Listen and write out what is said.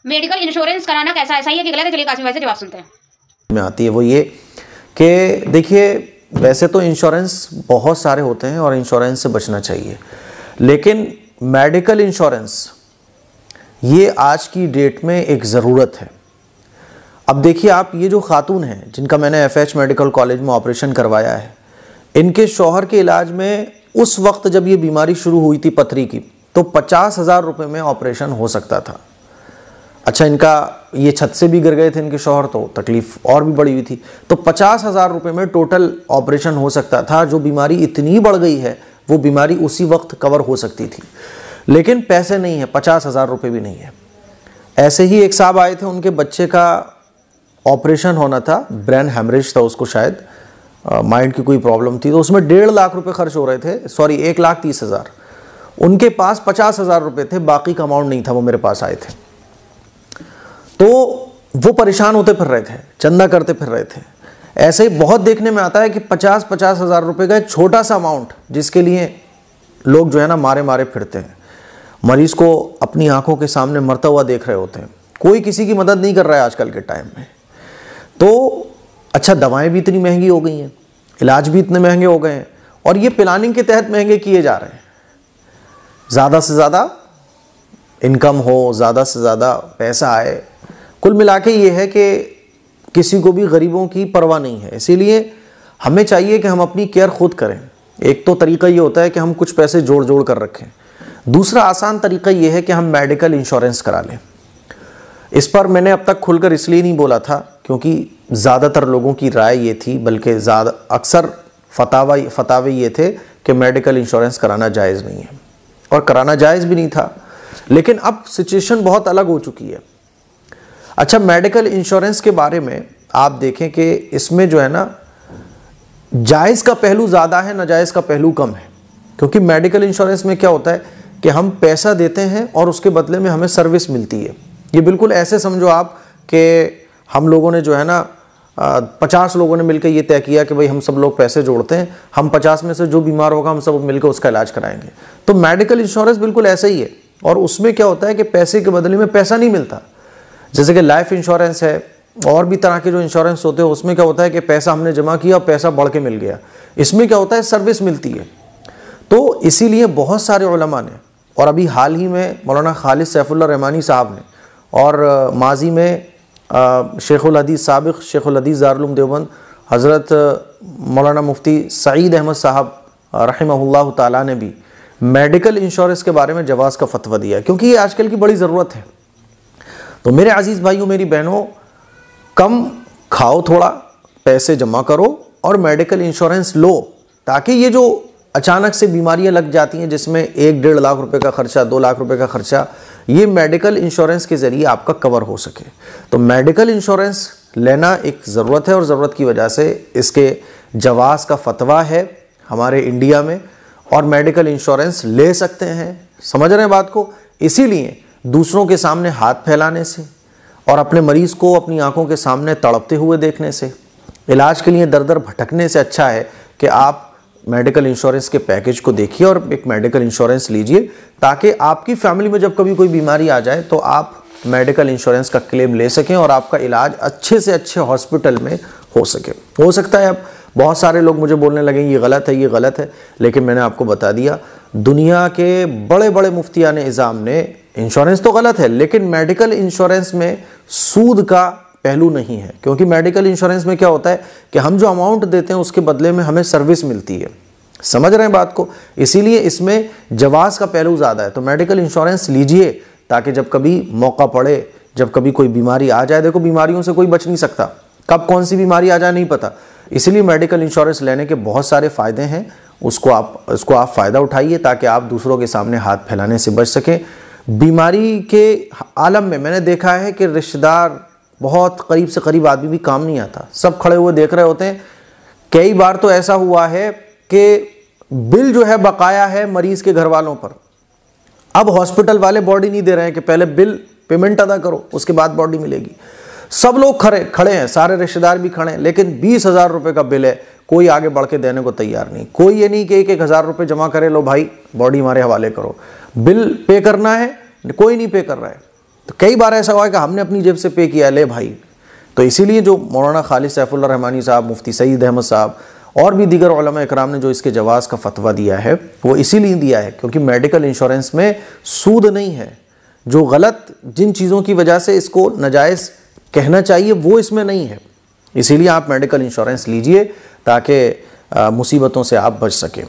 Medical insurance कराना कैसा है, सही है कि गलत है? चलिए कासिम भाई से जवाब सुनते हैं। में आती है वो ये कि देखिए, वैसे तो इंश्योरेंस बहुत सारे होते हैं और इंश्योरेंस से बचना चाहिए, लेकिन मेडिकल इंश्योरेंस ये आज की डेट में एक ज़रूरत है। अब देखिए, आप ये जो खातून हैं जिनका मैंने FH मेडिकल कॉलेज में ऑपरेशन करवाया है, इनके शौहर के इलाज में उस वक्त जब ये बीमारी शुरू हुई थी पथरी की, तो 50,000 रुपये में ऑपरेशन हो सकता था। अच्छा, इनका ये छत से भी गिर गए थे इनके शौहर, तो तकलीफ और भी बड़ी हुई थी। तो 50,000 रुपये में टोटल ऑपरेशन हो सकता था। जो बीमारी इतनी बढ़ गई है वो बीमारी उसी वक्त कवर हो सकती थी, लेकिन पैसे नहीं है, 50,000 रुपये भी नहीं है। ऐसे ही एक साहब आए थे, उनके बच्चे का ऑपरेशन होना था, ब्रेन हेमरेज था उसको, शायद माइंड की कोई प्रॉब्लम थी, तो उसमें 1.5 लाख रुपए खर्च हो रहे थे, सॉरी 1,30,000। उनके पास 50,000 रुपये थे, बाकी का अमाउंट नहीं था। वो मेरे पास आए थे, तो वो परेशान होते फिर रहे थे, चंदा करते फिर रहे थे। ऐसे ही बहुत देखने में आता है कि 50,000 रुपये का एक छोटा सा अमाउंट जिसके लिए लोग जो है ना मारे मारे फिरते हैं, मरीज को अपनी आंखों के सामने मरता हुआ देख रहे होते हैं। कोई किसी की मदद नहीं कर रहा है आजकल के टाइम में। तो अच्छा, दवाएं भी इतनी महंगी हो गई हैं, इलाज भी इतने महंगे हो गए हैं, और ये प्लानिंग के तहत महंगे किए जा रहे हैं। ज़्यादा से ज़्यादा इनकम हो, ज़्यादा से ज़्यादा पैसा आए, कुल मिला के ये है कि किसी को भी गरीबों की परवाह नहीं है। इसीलिए हमें चाहिए कि हम अपनी केयर खुद करें। एक तो तरीका ये होता है कि हम कुछ पैसे जोड़ जोड़ कर रखें। दूसरा आसान तरीका ये है कि हम मेडिकल इंश्योरेंस करा लें। इस पर मैंने अब तक खुलकर इसलिए नहीं बोला था क्योंकि ज़्यादातर लोगों की राय ये थी, बल्कि अक्सर फतावे ये थे कि मेडिकल इंश्योरेंस कराना जायज़ नहीं है, और कराना जायज़ भी नहीं था। लेकिन अब सिचुएशन बहुत अलग हो चुकी है। अच्छा, मेडिकल इंश्योरेंस के बारे में आप देखें कि इसमें जो है ना, जायज़ का पहलू ज़्यादा है, नाजायज़ का पहलू कम है। क्योंकि मेडिकल इंश्योरेंस में क्या होता है कि हम पैसा देते हैं और उसके बदले में हमें सर्विस मिलती है। ये बिल्कुल ऐसे समझो आप कि हम लोगों ने जो है ना 50 लोगों ने मिलकर ये तय किया कि भाई हम सब लोग पैसे जोड़ते हैं, हम 50 में से जो बीमार होगा हम सब मिलकर उसका इलाज कराएंगे। तो मेडिकल इंश्योरेंस बिल्कुल ऐसा ही है, और उसमें क्या होता है कि पैसे के बदले में पैसा नहीं मिलता। जैसे कि लाइफ इंश्योरेंस है, और भी तरह के जो इंश्योरेंस होते हैं, उसमें क्या होता है कि पैसा हमने जमा किया और पैसा बढ़ के मिल गया। इसमें क्या होता है, सर्विस मिलती है। तो इसीलिए बहुत सारे उलमा ने, और अभी हाल ही में मौलाना खालिद सैफुल्लाह रहमानी साहब ने, और माजी में शेखुल हदीस साबिक़ शेखुल हदीस दारुल उलूम देवबंद हज़रत मौलाना मुफ्ती सईद अहमद साहब रहमहुल्लाह ताला ने भी मेडिकल इंश्योरेंस के बारे में जवाज़ का फतवा दिया, क्योंकि ये आजकल की बड़ी ज़रूरत है। तो मेरे अजीज़ भाइयों, मेरी बहनों, कम खाओ, थोड़ा पैसे जमा करो और मेडिकल इंश्योरेंस लो, ताकि ये जो अचानक से बीमारियां लग जाती हैं जिसमें 1-1.5 लाख रुपए का खर्चा, 2 लाख रुपए का खर्चा, ये मेडिकल इंश्योरेंस के ज़रिए आपका कवर हो सके। तो मेडिकल इंश्योरेंस लेना एक ज़रूरत है, और ज़रूरत की वजह से इसके जवाज़ का फतवा है हमारे इंडिया में, और मेडिकल इंश्योरेंस ले सकते हैं। समझ रहे हैं बात को? इसीलिए दूसरों के सामने हाथ फैलाने से और अपने मरीज़ को अपनी आंखों के सामने तड़पते हुए देखने से, इलाज के लिए दर दर भटकने से अच्छा है कि आप मेडिकल इंश्योरेंस के पैकेज को देखिए और एक मेडिकल इंश्योरेंस लीजिए, ताकि आपकी फैमिली में जब कभी कोई बीमारी आ जाए तो आप मेडिकल इंश्योरेंस का क्लेम ले सकें और आपका इलाज अच्छे से अच्छे हॉस्पिटल में हो सके। हो सकता है अब बहुत सारे लोग मुझे बोलने लगे ये गलत है, ये गलत है, लेकिन मैंने आपको बता दिया, दुनिया के बड़े बड़े मुफ्तियान इज़ाम ने, इंश्योरेंस तो गलत है लेकिन मेडिकल इंश्योरेंस में सूद का पहलू नहीं है। क्योंकि मेडिकल इंश्योरेंस में क्या होता है कि हम जो अमाउंट देते हैं उसके बदले में हमें सर्विस मिलती है। समझ रहे हैं बात को? इसीलिए इसमें जवाज़ का पहलू ज़्यादा है। तो मेडिकल इंश्योरेंस लीजिए, ताकि जब कभी मौका पड़े, जब कभी कोई बीमारी आ जाए, देखो बीमारियों से कोई बच नहीं सकता, कब कौन सी बीमारी आ जाए नहीं पता, इसलिए मेडिकल इंश्योरेंस लेने के बहुत सारे फ़ायदे हैं। उसको आप फ़ायदा उठाइए ताकि आप दूसरों के सामने हाथ फैलाने से बच सकें। बीमारी के आलम में मैंने देखा है कि रिश्तेदार, बहुत करीब से करीब आदमी भी काम नहीं आता, सब खड़े हुए देख रहे होते हैं। कई बार तो ऐसा हुआ है कि बिल जो है बकाया है मरीज के घर वालों पर, अब हॉस्पिटल वाले बॉडी नहीं दे रहे हैं कि पहले बिल पेमेंट अदा करो उसके बाद बॉडी मिलेगी। सब लोग खड़े हैं, सारे रिश्तेदार भी खड़े हैं, लेकिन 20,000 रुपये का बिल है, कोई आगे बढ़ के देने को तैयार नहीं। कोई ये नहीं कि 1,000 रुपये जमा करे, लो भाई बॉडी हमारे हवाले करो, बिल पे करना है, कोई नहीं पे कर रहा है। तो कई बार ऐसा हुआ है कि हमने अपनी जेब से पे किया, ले भाई। तो इसीलिए जो मौलाना खालिद सैफुल्लाह रहमानी साहब, मुफ्ती सईद अहमद साहब और भी दीगर उलमा इकराम ने जो इसके जवाज़ का फतवा दिया है, वो इसीलिए दिया है क्योंकि मेडिकल इंश्योरेंस में सूद नहीं है। जो गलत जिन चीज़ों की वजह से इसको नाजायज़ कहना चाहिए वो इसमें नहीं है। इसीलिए आप मेडिकल इंश्योरेंस लीजिए ताकि मुसीबतों से आप बच सकें।